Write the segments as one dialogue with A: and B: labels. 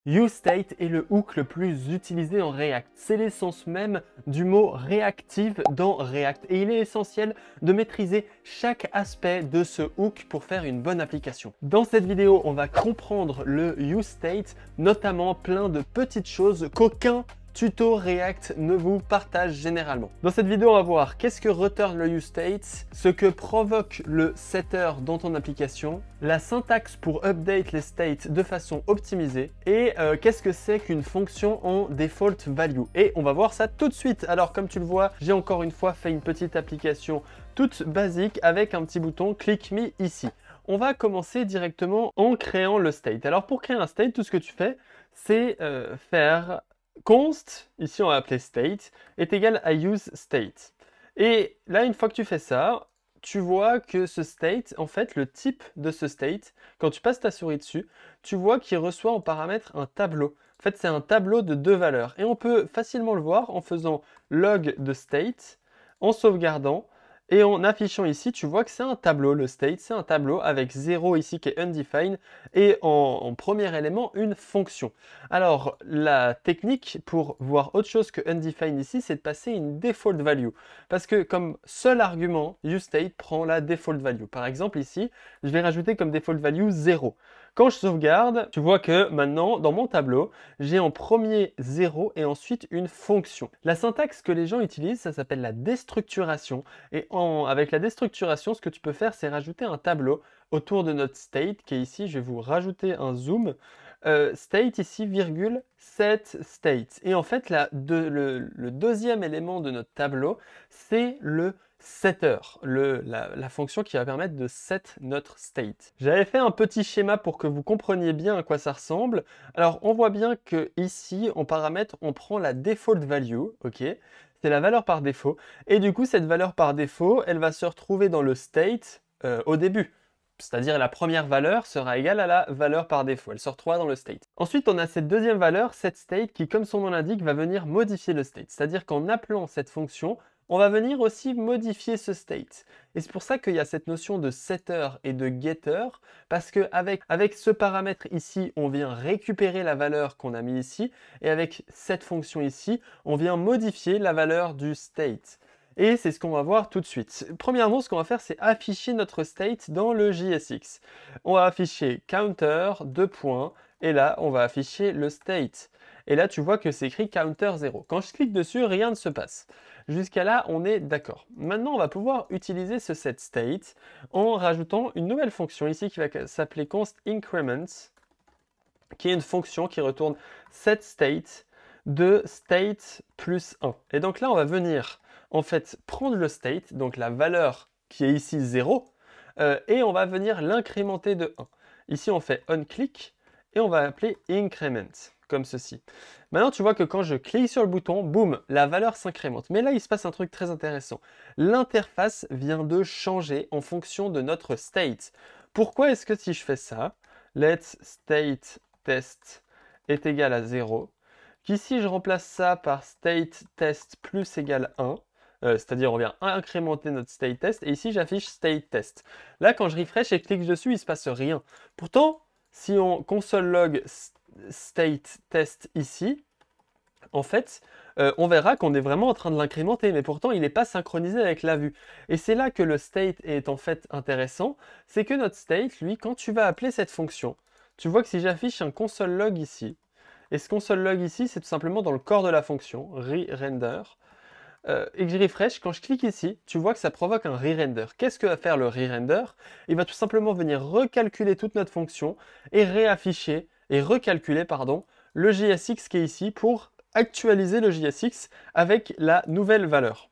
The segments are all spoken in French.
A: UseState est le hook le plus utilisé en React. C'est l'essence même du mot reactive dans React et il est essentiel de maîtriser chaque aspect de ce hook pour faire une bonne application. Dans cette vidéo, on va comprendre le UseState, notamment plein de petites choses qu'aucun tuto React ne vous partage généralement. Dans cette vidéo, on va voir qu'est-ce que return le useState, ce que provoque le setter dans ton application, la syntaxe pour update les states de façon optimisée et qu'est-ce que c'est qu'une fonction en default value. Et on va voir ça tout de suite. Alors comme tu le vois, j'ai encore une fois fait une petite application toute basique avec un petit bouton Click Me ici. On va commencer directement en créant le state. Alors pour créer un state, tout ce que tu fais, c'est faire const, ici on va appeler state, est égal à useState. Et là, une fois que tu fais ça, tu vois que ce state, en fait, le type de ce state, quand tu passes ta souris dessus, tu vois qu'il reçoit en paramètre un tableau. En fait, c'est un tableau de deux valeurs. Et on peut facilement le voir en faisant log de state, en sauvegardant, et en affichant ici, tu vois que c'est un tableau, le state, c'est un tableau avec 0 ici qui est undefined et en premier élément une fonction. Alors la technique pour voir autre chose que undefined ici, c'est de passer une default value. Parce que comme seul argument, useState prend la default value. Par exemple ici, je vais rajouter comme default value 0. Quand je sauvegarde, tu vois que maintenant, dans mon tableau, j'ai en premier 0 et ensuite une fonction. La syntaxe que les gens utilisent, ça s'appelle la déstructuration. Et avec la déstructuration, ce que tu peux faire, c'est rajouter un tableau autour de notre state, qui est ici. Je vais vous rajouter un zoom. State ici, virgule, set state. Et en fait, le deuxième élément de notre tableau, c'est le setter, la fonction qui va permettre de set notre state. J'avais fait un petit schéma pour que vous compreniez bien à quoi ça ressemble. Alors, on voit bien que ici, en paramètre, on prend la default value, ok? C'est la valeur par défaut. Et du coup, cette valeur par défaut, elle va se retrouver dans le state au début. C'est-à-dire la première valeur sera égale à la valeur par défaut. Elle se retrouvera dans le state. Ensuite, on a cette deuxième valeur, setState, qui, comme son nom l'indique, va venir modifier le state. C'est-à-dire qu'en appelant cette fonction, on va venir aussi modifier ce state. Et c'est pour ça qu'il y a cette notion de setter et de getter, parce qu'avec ce paramètre ici, on vient récupérer la valeur qu'on a mis ici, et avec cette fonction ici, on vient modifier la valeur du state. Et c'est ce qu'on va voir tout de suite. Premièrement, ce qu'on va faire, c'est afficher notre state dans le JSX. On va afficher counter, 2 points, et là, on va afficher le state. Et là, tu vois que c'est écrit counter 0. Quand je clique dessus, rien ne se passe. Jusqu'à là, on est d'accord. Maintenant, on va pouvoir utiliser ce setState en rajoutant une nouvelle fonction ici qui va s'appeler const increment, qui est une fonction qui retourne setState de state plus 1. Et donc là, on va venir en fait prendre le state, donc la valeur qui est ici 0, et on va venir l'incrémenter de 1. Ici, on fait onClick et on va appeler increment, comme ceci. Maintenant, tu vois que quand je clique sur le bouton, boum, la valeur s'incrémente. Mais là, il se passe un truc très intéressant. L'interface vient de changer en fonction de notre state. Pourquoi est-ce que si je fais ça, let's state test est égal à 0, qu'ici je remplace ça par state test plus égal 1, c'est-à-dire on vient incrémenter notre state test, et ici j'affiche state test. Là, quand je refresh et clique dessus, il ne se passe rien. Pourtant, si on console log state test ici, en fait, on verra qu'on est vraiment en train de l'incrémenter, mais pourtant il n'est pas synchronisé avec la vue. Et c'est là que le state est en fait intéressant, c'est que notre state, lui, quand tu vas appeler cette fonction, tu vois que si j'affiche un console log ici, et ce console log ici, c'est tout simplement dans le corps de la fonction, re-render, et que je refresh, quand je clique ici, tu vois que ça provoque un re-render. Qu'est-ce que va faire le re-render? Il va tout simplement venir recalculer toute notre fonction et réafficher, et recalculer, pardon, le JSX qui est ici pour actualiser le JSX avec la nouvelle valeur.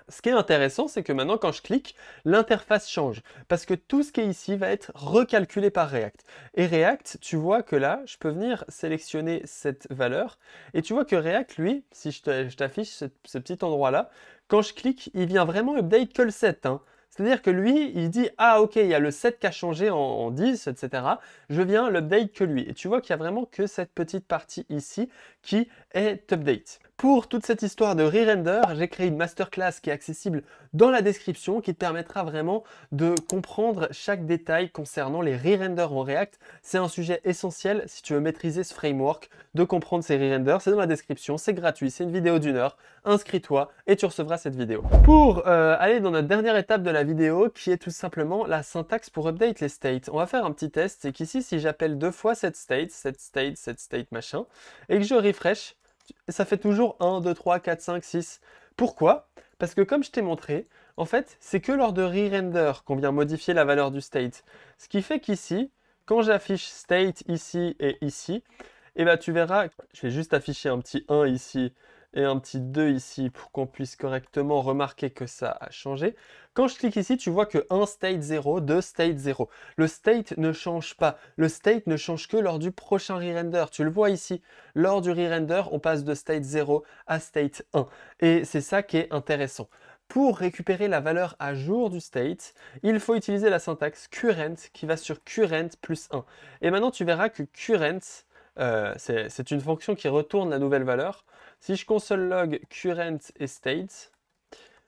A: Ce qui est intéressant, c'est que maintenant, quand je clique, l'interface change. Parce que tout ce qui est ici va être recalculé par React. Et React, tu vois que là, je peux venir sélectionner cette valeur. Et tu vois que React, lui, si je t'affiche ce petit endroit-là, quand je clique, il vient vraiment update que le 7. Hein. C'est-à-dire que lui, il dit « Ah, ok, il y a le 7 qui a changé en 10, etc. Je viens l'update que lui. » Et tu vois qu'il y a vraiment que cette petite partie ici qui est update. Pour toute cette histoire de re-render, j'ai créé une masterclass qui est accessible dans la description qui te permettra vraiment de comprendre chaque détail concernant les re-renders en React. C'est un sujet essentiel si tu veux maîtriser ce framework, de comprendre ces re-renders. C'est dans la description, c'est gratuit, c'est une vidéo d'1 heure. Inscris-toi et tu recevras cette vidéo. Pour aller dans notre dernière étape de la vidéo qui est tout simplement la syntaxe pour update les states. On va faire un petit test, c'est qu'ici si j'appelle deux fois cette state machin et que je refresh, ça fait toujours 1, 2, 3, 4, 5, 6. Pourquoi? Parce que comme je t'ai montré, en fait, c'est que lors de re-render qu'on vient modifier la valeur du state. Ce qui fait qu'ici, quand j'affiche state ici et ici, et ben tu verras, je vais juste afficher un petit 1 ici et un petit 2 ici pour qu'on puisse correctement remarquer que ça a changé. Quand je clique ici, tu vois que 1 state 0, 2 state 0. Le state ne change pas. Le state ne change que lors du prochain re-render. Tu le vois ici. Lors du re-render, on passe de state 0 à state 1. Et c'est ça qui est intéressant. Pour récupérer la valeur à jour du state, il faut utiliser la syntaxe current qui va sur current plus 1. Et maintenant, tu verras que current, c'est une fonction qui retourne la nouvelle valeur. Si je console log current et state,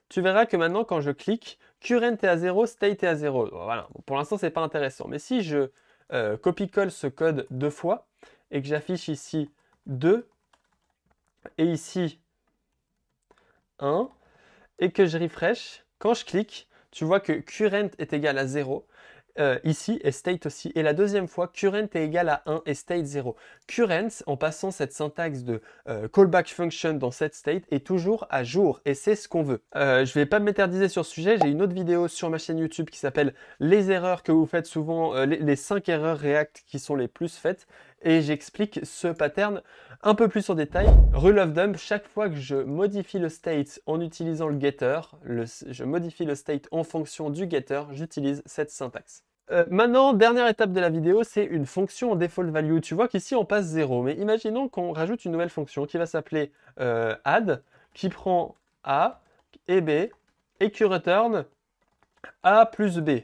A: tu verras que maintenant, quand je clique, current est à 0, state est à 0. Voilà. Bon, pour l'instant, ce n'est pas intéressant. Mais si je copie-colle ce code deux fois et que j'affiche ici 2 et ici 1 et que je refresh, quand je clique, tu vois que current est égal à 0. Ici et state aussi. Et la deuxième fois, current est égal à 1 et state 0. Current, en passant cette syntaxe de callback function dans cette state, est toujours à jour et c'est ce qu'on veut. Je ne vais pas m'éterniser sur ce sujet. J'ai une autre vidéo sur ma chaîne YouTube qui s'appelle les erreurs que vous faites souvent, les 5 erreurs React qui sont les plus faites. Et j'explique ce pattern un peu plus en détail. Rule of thumb, chaque fois que je modifie le state en utilisant le getter, je modifie le state en fonction du getter, j'utilise cette syntaxe. Maintenant, dernière étape de la vidéo, c'est une fonction en default value. Tu vois qu'ici, on passe 0. Mais imaginons qu'on rajoute une nouvelle fonction qui va s'appeler add, qui prend A et B et qui return A plus B.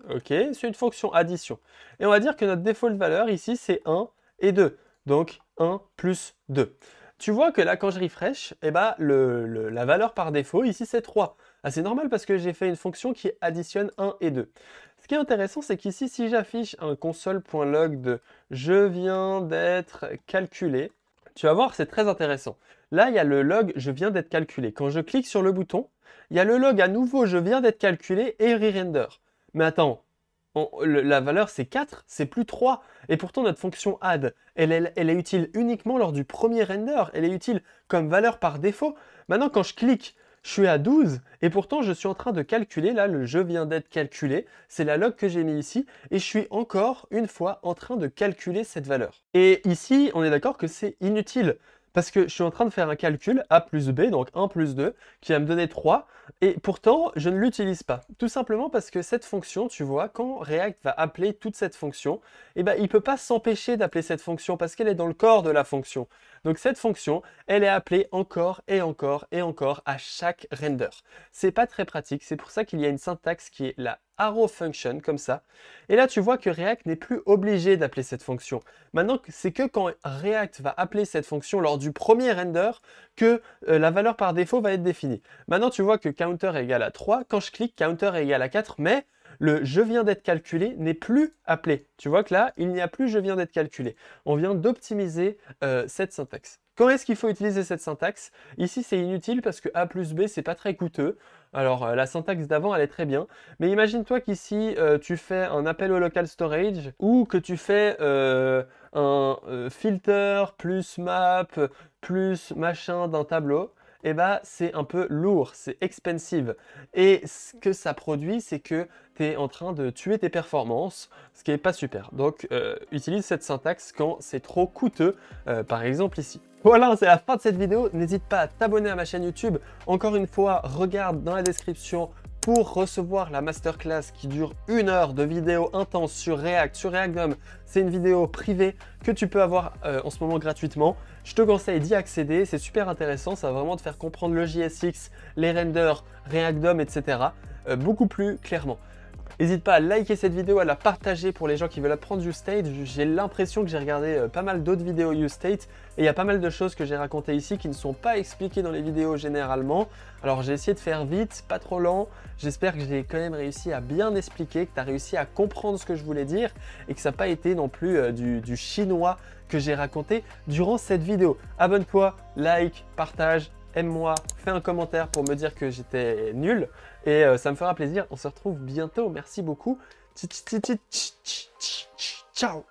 A: Ok, c'est une fonction addition. Et on va dire que notre default valeur ici, c'est 1 et 2. Donc 1 plus 2. Tu vois que là, quand je refresh, eh ben, la valeur par défaut, ici, c'est 3. Ah, c'est normal parce que j'ai fait une fonction qui additionne 1 et 2. Ce qui est intéressant, c'est qu'ici, si j'affiche un console.log de « je viens d'être calculé », tu vas voir, c'est très intéressant. Là, il y a le log « je viens d'être calculé ». Quand je clique sur le bouton, il y a le log à nouveau « je viens d'être calculé » et « re-render ». Mais attends, la valeur c'est 4, c'est plus 3. Et pourtant notre fonction add, elle est utile uniquement lors du premier render. Elle est utile comme valeur par défaut. Maintenant quand je clique, je suis à 12 et pourtant je suis en train de calculer, là le je viens d'être calculé, c'est la log que j'ai mis ici et je suis encore une fois en train de calculer cette valeur. Et ici on est d'accord que c'est inutile. Parce que je suis en train de faire un calcul A plus B, donc 1 plus 2, qui va me donner 3, et pourtant, je ne l'utilise pas. Tout simplement parce que cette fonction, tu vois, quand React va appeler toute cette fonction, eh ben, il ne peut pas s'empêcher d'appeler cette fonction parce qu'elle est dans le corps de la fonction. Donc cette fonction, elle est appelée encore et encore et encore à chaque render. C'est pas très pratique, c'est pour ça qu'il y a une syntaxe qui est la arrow function, comme ça. Et là, tu vois que React n'est plus obligé d'appeler cette fonction. Maintenant, c'est que quand React va appeler cette fonction lors du premier render que la valeur par défaut va être définie. Maintenant, tu vois que counter est égal à 3. Quand je clique, counter est égal à 4, mais le je viens d'être calculé n'est plus appelé. Tu vois que là, il n'y a plus je viens d'être calculé. On vient d'optimiser cette syntaxe. Quand est-ce qu'il faut utiliser cette syntaxe? Ici, c'est inutile parce que A plus B, c'est pas très coûteux. Alors, la syntaxe d'avant, elle est très bien. Mais imagine-toi qu'ici, tu fais un appel au local storage ou que tu fais un filter plus map plus machin d'un tableau. Eh ben, c'est un peu lourd, c'est expensive. Et ce que ça produit, c'est que tu es en train de tuer tes performances, ce qui n'est pas super. Donc, utilise cette syntaxe quand c'est trop coûteux, par exemple ici. Voilà, c'est la fin de cette vidéo. N'hésite pas à t'abonner à ma chaîne YouTube. Encore une fois, regarde dans la description pour recevoir la masterclass qui dure 1 heure de vidéo intense sur React, sur React.DOM. C'est une vidéo privée que tu peux avoir en ce moment gratuitement. Je te conseille d'y accéder, c'est super intéressant, ça va vraiment te faire comprendre le JSX, les renders, React.DOM, etc. beaucoup plus clairement. N'hésite pas à liker cette vidéo, à la partager pour les gens qui veulent apprendre YouState. J'ai l'impression que j'ai regardé pas mal d'autres vidéos YouState et il y a pas mal de choses que j'ai racontées ici qui ne sont pas expliquées dans les vidéos généralement. Alors j'ai essayé de faire vite, pas trop lent. J'espère que j'ai quand même réussi à bien expliquer, que tu as réussi à comprendre ce que je voulais dire et que ça n'a pas été non plus du chinois que j'ai raconté durant cette vidéo. Abonne-toi, like, partage, aime-moi, fais un commentaire pour me dire que j'étais nul et ça me fera plaisir. On se retrouve bientôt. Merci beaucoup. Ciao.